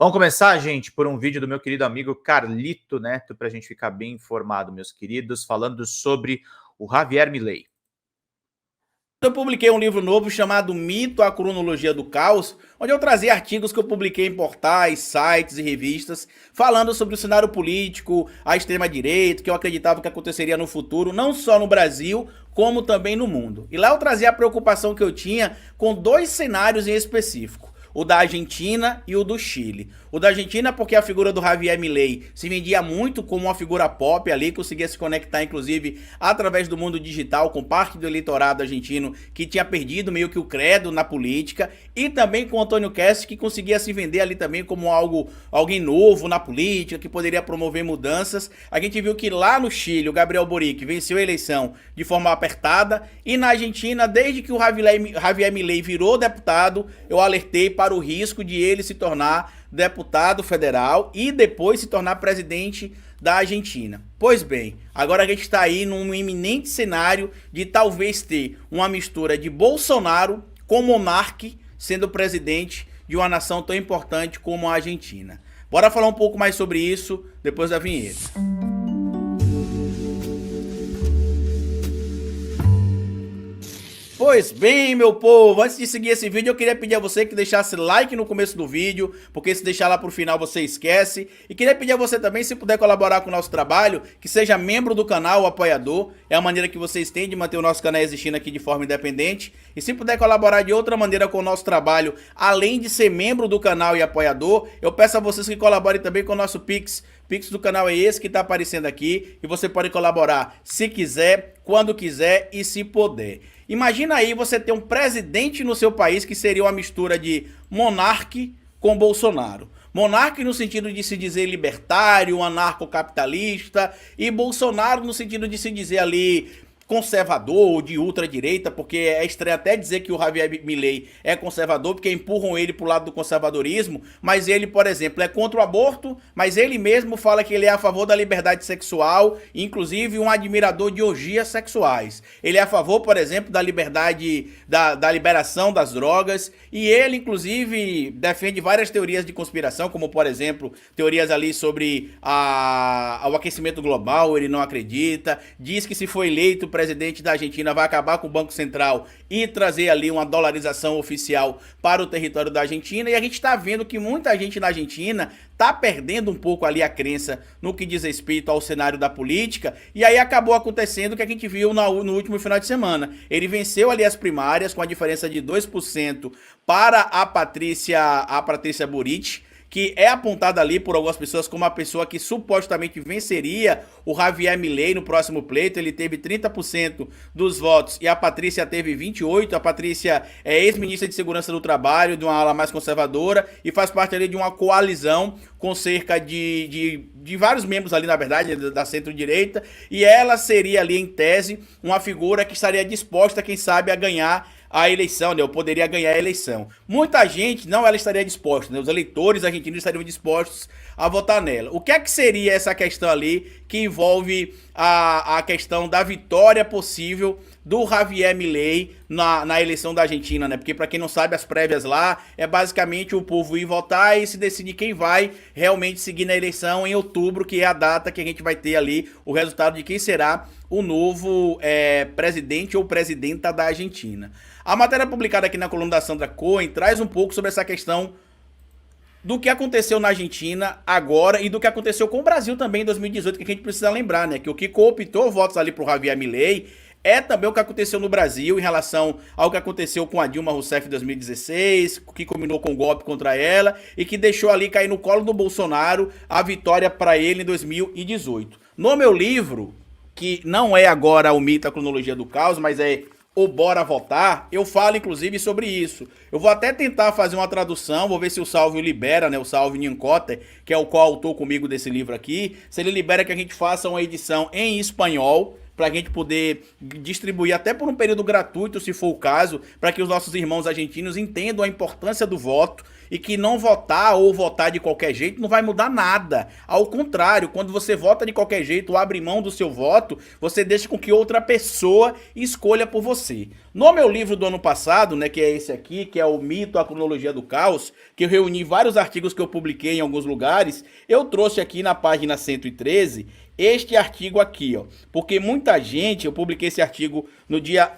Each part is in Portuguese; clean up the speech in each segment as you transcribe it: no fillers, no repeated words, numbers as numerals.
Vamos começar, gente, por um vídeo do meu querido amigo Carlito Neto, para a gente ficar bem informado, meus queridos, falando sobre o Javier Milei. Eu publiquei um livro novo chamado Mito, a Cronologia do Caos, onde eu trazia artigos que eu publiquei em portais, sites e revistas, falando sobre o cenário político, a extrema-direita, que eu acreditava que aconteceria no futuro, não só no Brasil, como também no mundo. E lá eu trazia a preocupação que eu tinha com dois cenários em específico: o da Argentina e o do Chile. O da Argentina porque a figura do Javier Milei se vendia muito como uma figura pop ali, conseguia se conectar inclusive através do mundo digital com parte do eleitorado argentino que tinha perdido meio que o credo na política, e também com o Antônio Cast, que conseguia se vender ali também como alguém novo na política, que poderia promover mudanças. A gente viu que lá no Chile o Gabriel Boric venceu a eleição de forma apertada, e na Argentina, desde que o Javier Milei virou deputado, eu alertei para o risco de ele se tornar deputado federal e depois se tornar presidente da Argentina. Pois bem, agora a gente está aí num iminente cenário de talvez ter uma mistura de Bolsonaro com monarca sendo presidente de uma nação tão importante como a Argentina. Bora falar um pouco mais sobre isso depois da vinheta. Pois bem, meu povo, antes de seguir esse vídeo, eu queria pedir a você que deixasse like no começo do vídeo, porque se deixar lá pro final você esquece. E queria pedir a você também, se puder colaborar com o nosso trabalho, que seja membro do canal, o apoiador. É a maneira que vocês têm de manter o nosso canal existindo aqui de forma independente. E se puder colaborar de outra maneira com o nosso trabalho, além de ser membro do canal e apoiador, eu peço a vocês que colaborem também com o nosso Pix. Pix do canal é esse que está aparecendo aqui, e você pode colaborar se quiser, quando quiser e se puder. Imagina aí você ter um presidente no seu país que seria uma mistura de monarca com Bolsonaro. Monarca no sentido de se dizer libertário, anarcocapitalista, e Bolsonaro no sentido de se dizer ali conservador ou de ultradireita, porque é estranho até dizer que o Javier Milei é conservador, porque empurram ele pro lado do conservadorismo, mas ele, por exemplo, é contra o aborto, mas ele mesmo fala que ele é a favor da liberdade sexual, inclusive um admirador de orgias sexuais. Ele é a favor, por exemplo, da liberdade, da liberação das drogas, e ele, inclusive, defende várias teorias de conspiração, como, por exemplo, teorias ali sobre o aquecimento global. Ele não acredita, diz que se for eleito presidente da Argentina vai acabar com o Banco Central e trazer ali uma dolarização oficial para o território da Argentina. E a gente está vendo que muita gente na Argentina está perdendo um pouco ali a crença no que diz respeito ao cenário da política, e aí acabou acontecendo o que a gente viu no último final de semana. Ele venceu ali as primárias com a diferença de 2% para a Patrícia Boric, que é apontada ali por algumas pessoas como a pessoa que supostamente venceria o Javier Milei no próximo pleito. Ele teve 30% dos votos e a Patrícia teve 28%. A Patrícia é ex-ministra de Segurança do Trabalho, de uma ala mais conservadora, e faz parte ali de uma coalizão com cerca de vários membros ali, na verdade, da centro-direita, e ela seria ali, em tese, uma figura que estaria disposta, quem sabe, a ganhar a eleição, né? Eu poderia ganhar a eleição. Muita gente não ela estaria disposta, né? Os eleitores argentinos estariam dispostos a votar nela. O que é que seria essa questão ali que envolve a questão da vitória possível do Javier Milei na eleição da Argentina, né? Porque, para quem não sabe, as prévias lá é basicamente o povo ir votar e se decidir quem vai realmente seguir na eleição em outubro, que é a data que a gente vai ter ali o resultado de quem será o novo presidente ou presidenta da Argentina. A matéria publicada aqui na coluna da Sandra Cohen traz um pouco sobre essa questão do que aconteceu na Argentina agora e do que aconteceu com o Brasil também em 2018, que a gente precisa lembrar, né? Que o que cooptou votos ali pro Javier Milei é também o que aconteceu no Brasil em relação ao que aconteceu com a Dilma Rousseff em 2016, que combinou com o golpe contra ela e que deixou ali cair no colo do Bolsonaro a vitória para ele em 2018. No meu livro, que não é agora o Mito, a Cronologia do Caos, mas é o Bora Votar, eu falo inclusive sobre isso. Eu vou até tentar fazer uma tradução, vou ver se o Salvio libera, né, o Salvio Nincote, que é o coautor comigo desse livro aqui, se ele libera que a gente faça uma edição em espanhol, para a gente poder distribuir até por um período gratuito, se for o caso, para que os nossos irmãos argentinos entendam a importância do voto e que não votar ou votar de qualquer jeito não vai mudar nada. Ao contrário, quando você vota de qualquer jeito ou abre mão do seu voto, você deixa com que outra pessoa escolha por você. No meu livro do ano passado, né, que é esse aqui, que é o Mito, a Cronologia do Caos, que eu reuni vários artigos que eu publiquei em alguns lugares, eu trouxe aqui na página 113 este artigo aqui, ó, porque muita gente, eu publiquei esse artigo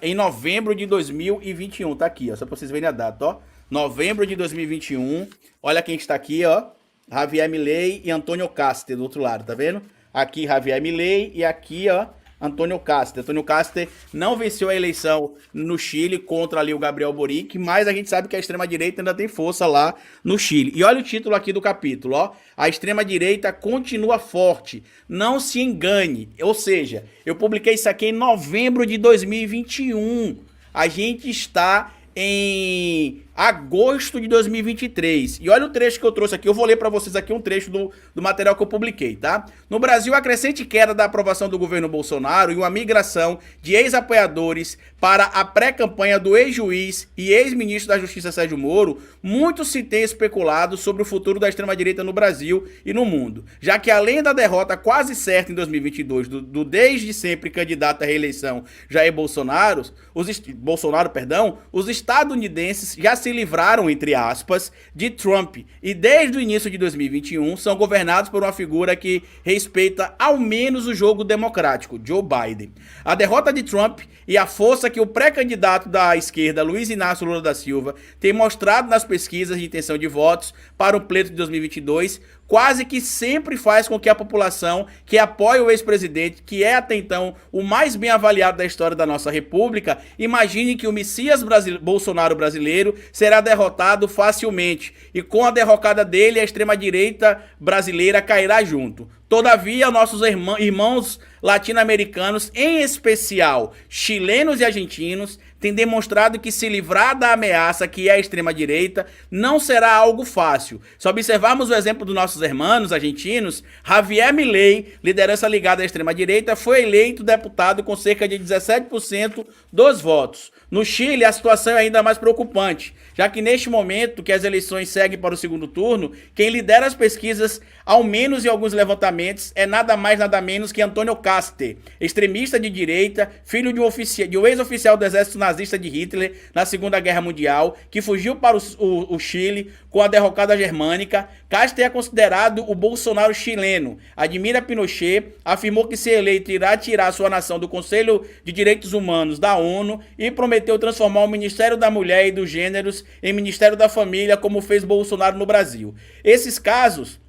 em novembro de 2021, tá aqui, ó, só pra vocês verem a data, ó, novembro de 2021, olha quem está aqui, ó, Javier Milei e Antônio Caster do outro lado, tá vendo? Aqui Javier Milei e aqui, ó, Antônio Caster. Antônio Caster não venceu a eleição no Chile contra ali o Gabriel Boric, mas a gente sabe que a extrema-direita ainda tem força lá no Chile. E olha o título aqui do capítulo, ó. A extrema-direita continua forte, não se engane. Ou seja, eu publiquei isso aqui em novembro de 2021. A gente está em agosto de 2023. E olha o trecho que eu trouxe aqui. Eu vou ler para vocês aqui um trecho do material que eu publiquei, tá? No Brasil, a crescente queda da aprovação do governo Bolsonaro e uma migração de ex-apoiadores para a pré-campanha do ex-juiz e ex-ministro da Justiça Sérgio Moro, muito se tem especulado sobre o futuro da extrema-direita no Brasil e no mundo, já que além da derrota quase certa em 2022 do desde sempre candidato à reeleição Jair Bolsonaro, os estadunidenses já se livraram, entre aspas, de Trump e desde o início de 2021 são governados por uma figura que respeita ao menos o jogo democrático, Joe Biden. A derrota de Trump e a força que o pré-candidato da esquerda, Luiz Inácio Lula da Silva, tem mostrado nas pesquisas de intenção de votos para o pleito de 2022, quase que sempre faz com que a população que apoia o ex-presidente, que é até então o mais bem avaliado da história da nossa república, imagine que o Messias Bolsonaro brasileiro será derrotado facilmente e com a derrocada dele a extrema-direita brasileira cairá junto. Todavia, nossos irmãos latino-americanos, em especial chilenos e argentinos, têm demonstrado que se livrar da ameaça que é a extrema-direita não será algo fácil. Se observarmos o exemplo dos nossos irmãos argentinos, Javier Milei, liderança ligada à extrema-direita, foi eleito deputado com cerca de 17% dos votos. No Chile, a situação é ainda mais preocupante, já que neste momento que as eleições seguem para o segundo turno, quem lidera as pesquisas, ao menos em alguns levantamentos, é nada mais nada menos que Antônio Caster, extremista de direita, filho de um ex-oficial do exército nazista de Hitler na Segunda Guerra Mundial, que fugiu para o Chile com a derrocada germânica. Caster é considerado o Bolsonaro chileno, admira Pinochet, afirmou que se eleito irá tirar sua nação do Conselho de Direitos Humanos da ONU e prometeu transformar o Ministério da Mulher e dos Gêneros em Ministério da Família, como fez Bolsonaro no Brasil. Esses casos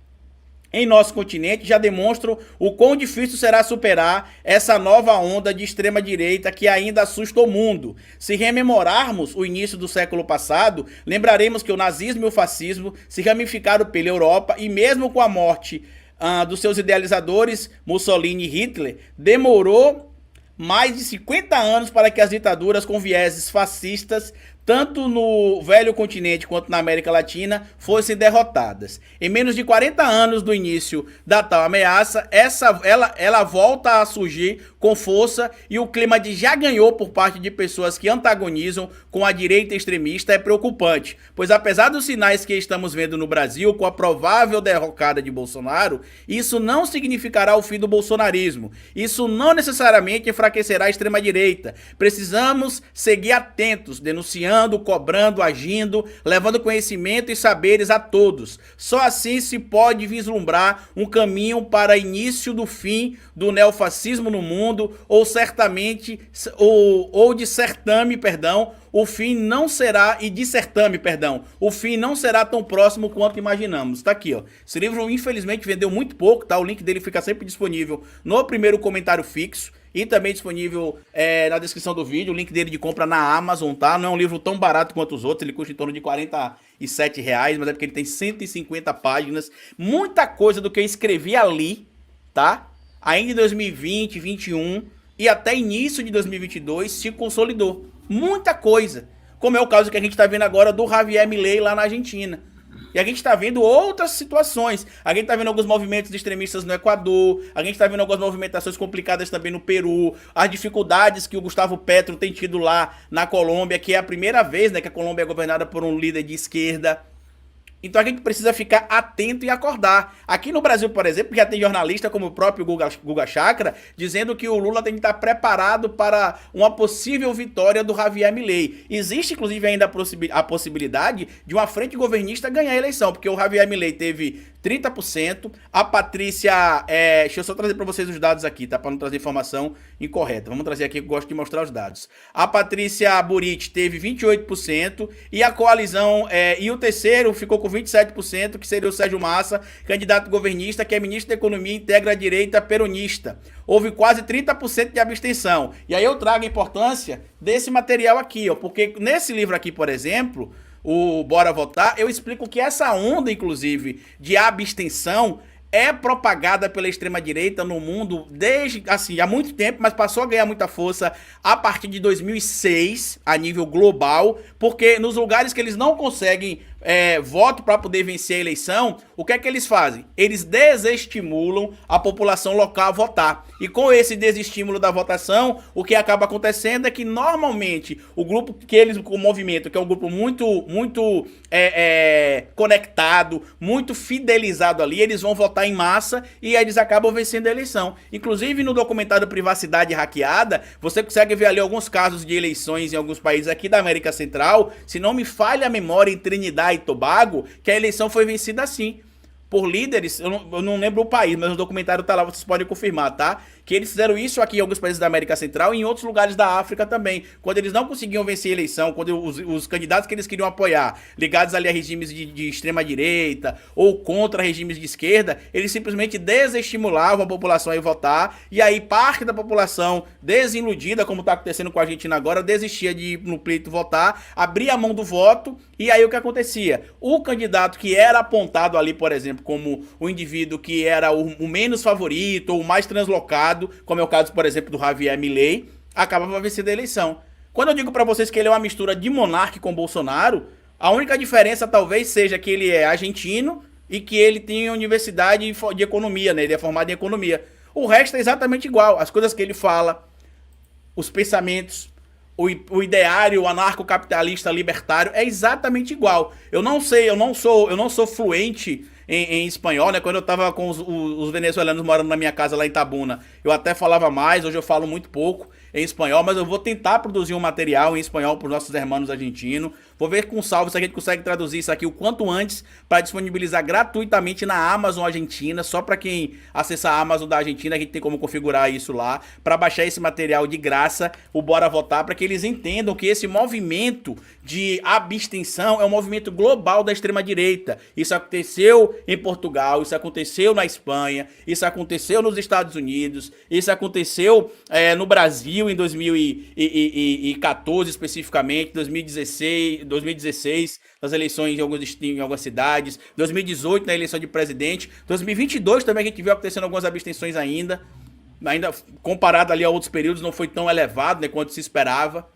em nosso continente já demonstram o quão difícil será superar essa nova onda de extrema-direita que ainda assusta o mundo. Se rememorarmos o início do século passado, lembraremos que o nazismo e o fascismo se ramificaram pela Europa e mesmo com a morte dos seus idealizadores, Mussolini e Hitler, demorou mais de 50 anos para que as ditaduras com vieses fascistas, tanto no velho continente quanto na América Latina, fossem derrotadas. Em menos de 40 anos do início da tal ameaça, ela volta a surgir com força e o clima de já ganhou por parte de pessoas que antagonizam com a direita extremista é preocupante, pois apesar dos sinais que estamos vendo no Brasil com a provável derrocada de Bolsonaro, isso não significará o fim do bolsonarismo. Isso não necessariamente enfraquecerá a extrema-direita. Precisamos seguir atentos, denunciando, cobrando, agindo, levando conhecimento e saberes a todos. Só assim se pode vislumbrar um caminho para início do fim do neofascismo no mundo, ou certamente, ou de certame, perdão, o fim não será, e de certame, perdão, o fim não será tão próximo quanto imaginamos. Tá aqui, ó. Esse livro, infelizmente, vendeu muito pouco, tá? O link dele fica sempre disponível no primeiro comentário fixo. E também disponível na descrição do vídeo, o link dele de compra na Amazon, tá? Não é um livro tão barato quanto os outros, ele custa em torno de R$47, mas é porque ele tem 150 páginas. Muita coisa do que eu escrevi ali, tá? Ainda em 2020, 2021 e até início de 2022 se consolidou. Muita coisa. Como é o caso que a gente tá vendo agora do Javier Milei lá na Argentina. E a gente está vendo outras situações. A gente está vendo alguns movimentos extremistas no Equador. A gente está vendo algumas movimentações complicadas também no Peru. As dificuldades que o Gustavo Petro tem tido lá na Colômbia, que é a primeira vez, né, que a Colômbia é governada por um líder de esquerda. Então a gente precisa ficar atento e acordar. Aqui no Brasil, por exemplo, já tem jornalista como o próprio Guga Chakra dizendo que o Lula tem que estar preparado para uma possível vitória do Javier Milei. Existe inclusive ainda a possibilidade de uma frente governista ganhar a eleição, porque o Javier Milei teve 30%, a Patrícia, deixa eu só trazer para vocês os dados aqui, tá? Para não trazer informação incorreta. Vamos trazer aqui que eu gosto de mostrar os dados. A Patrícia Buriti teve 28% e a coalizão, e o terceiro ficou com 27%, que seria o Sérgio Massa, candidato governista, que é ministro da Economia, integra a direita peronista. Houve quase 30% de abstenção. E aí eu trago a importância desse material aqui, ó, porque nesse livro aqui, por exemplo, o Bora Votar, eu explico que essa onda, inclusive, de abstenção é propagada pela extrema-direita no mundo desde, assim, há muito tempo, mas passou a ganhar muita força a partir de 2006, a nível global, porque nos lugares que eles não conseguem voto para poder vencer a eleição, o que é que eles fazem? Eles desestimulam a população local a votar. E com esse desestímulo da votação, o que acaba acontecendo é que normalmente o grupo que eles, o movimento, que é um grupo muito conectado, muito fidelizado ali, eles vão votar em massa e eles acabam vencendo a eleição. Inclusive no documentário Privacidade Hackeada, você consegue ver ali alguns casos de eleições em alguns países aqui da América Central, se não me falha a memória, em Trinidad e Tobago, que a eleição foi vencida assim, por líderes, eu não lembro o país, mas o documentário tá lá, vocês podem confirmar, tá? Que eles fizeram isso aqui em alguns países da América Central e em outros lugares da África também. Quando eles não conseguiam vencer a eleição, quando os candidatos que eles queriam apoiar, ligados ali a regimes de extrema-direita ou contra regimes de esquerda, eles simplesmente desestimulavam a população a ir votar, e aí parte da população desiludida, como tá acontecendo com a Argentina agora, desistia de ir no pleito votar, abria a mão do voto, e aí o que acontecia? O candidato que era apontado ali, por exemplo, como o indivíduo que era o menos favorito ou o mais translocado, como é o caso, por exemplo, do Javier Milei, acabava vencendo a eleição. Quando eu digo pra vocês que ele é uma mistura de monarca com Bolsonaro, a única diferença talvez seja que ele é argentino e que ele tem universidade de economia, né? Ele é formado em economia. O resto é exatamente igual. As coisas que ele fala, os pensamentos, o ideário anarcocapitalista libertário é exatamente igual. Eu não sou fluente em espanhol, né? Quando eu tava com os venezuelanos morando na minha casa lá em Tabuna, eu até falava mais, hoje eu falo muito pouco em espanhol, mas eu vou tentar produzir um material em espanhol para os nossos irmãos argentinos. Vou ver com o Salvo se a gente consegue traduzir isso aqui o quanto antes para disponibilizar gratuitamente na Amazon Argentina. Só para quem acessar a Amazon da Argentina, a gente tem como configurar isso lá, para baixar esse material de graça, o Bora Votar, para que eles entendam que esse movimento de abstenção é um movimento global da extrema-direita. Isso aconteceu em Portugal, isso aconteceu na Espanha, isso aconteceu nos Estados Unidos, isso aconteceu no Brasil em 2014 especificamente, 2016, nas eleições em algumas cidades, 2018 na eleição de presidente, 2022 também a gente viu acontecendo algumas abstenções ainda comparado ali a outros períodos não foi tão elevado, né, quanto se esperava.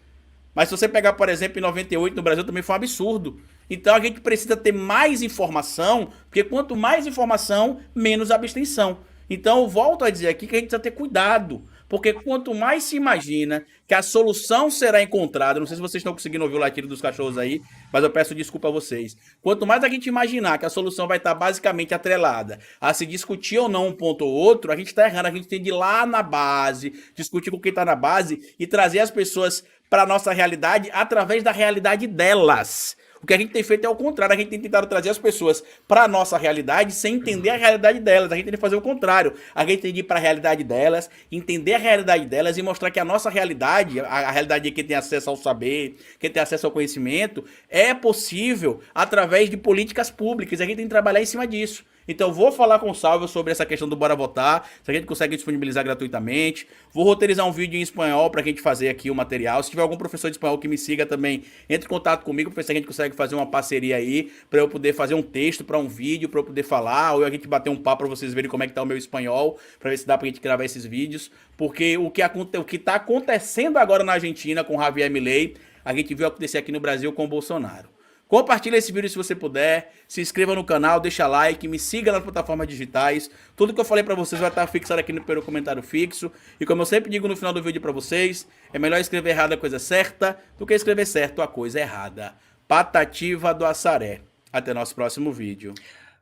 Mas se você pegar, por exemplo, em 98 no Brasil também foi um absurdo. Então a gente precisa ter mais informação, porque quanto mais informação, menos abstenção. Então eu volto a dizer aqui que a gente precisa ter cuidado, porque quanto mais se imagina que a solução será encontrada, não sei se vocês estão conseguindo ouvir o latido dos cachorros aí, mas eu peço desculpa a vocês. Quanto mais a gente imaginar que a solução vai estar basicamente atrelada a se discutir ou não um ponto ou outro, a gente está errando, a gente tem de ir lá na base, discutir com quem está na base e trazer as pessoas para a nossa realidade através da realidade delas. O que a gente tem feito é o contrário, a gente tem tentado trazer as pessoas para a nossa realidade sem entender a realidade delas. A gente tem que fazer o contrário, a gente tem que ir para a realidade delas, entender a realidade delas e mostrar que a nossa realidade, a realidade de quem tem acesso ao saber, quem tem acesso ao conhecimento, é possível através de políticas públicas. A gente tem que trabalhar em cima disso. Então vou falar com o Salvo sobre essa questão do Bora Votar, se a gente consegue disponibilizar gratuitamente. Vou roteirizar um vídeo em espanhol pra gente fazer aqui o material. Se tiver algum professor de espanhol que me siga também, entre em contato comigo pra ver se a gente consegue fazer uma parceria aí, pra eu poder fazer um texto pra um vídeo, pra eu poder falar, ou a gente bater um papo pra vocês verem como é que tá o meu espanhol, pra ver se dá pra gente gravar esses vídeos. Porque o que tá acontecendo agora na Argentina com Javier Milei, a gente viu acontecer aqui no Brasil com o Bolsonaro. Compartilha esse vídeo se você puder, se inscreva no canal, deixa like, me siga nas plataformas digitais. Tudo que eu falei pra vocês vai estar fixado aqui no primeiro comentário fixo. E como eu sempre digo no final do vídeo pra vocês, é melhor escrever errado a coisa certa do que escrever certo a coisa errada. Patativa do Assaré. Até nosso próximo vídeo.